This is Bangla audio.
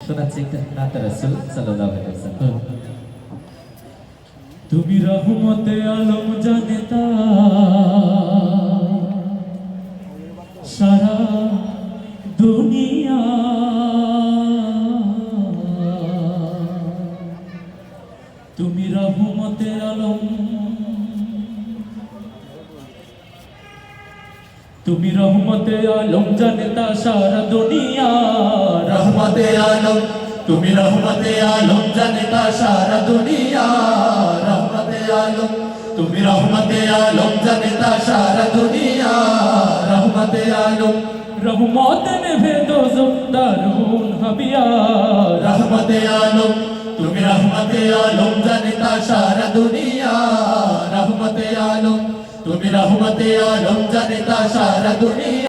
শোনাচ্ছি একটা নাত রাসূল সাল্লাল্লাহু আলাইহি ওয়াসাল্লাম। তুমি রহমতে আলম জানেতা সারা দুনিয়া, তুমি রহমতে আলম, তুমি রহমতে আলম জানেতা সারা দুনিয়া, রহমতে আলম, তুমি রহমতে আলম জানেতা সারা দুনিয়া, রহমতে আলম, তুমি রহমতে আলম জানেতা সারা দুনিয়া, রহমতে আলম, রহমত নেভে দোজখ দারুন হাবিয়া, রহমতে আলম, তুমি রহমতে আলম জানেতা সারা দুনিয়া, রহমতে আলম, তুমি রহমতে আলম জানেতা সারা দুনিয়া।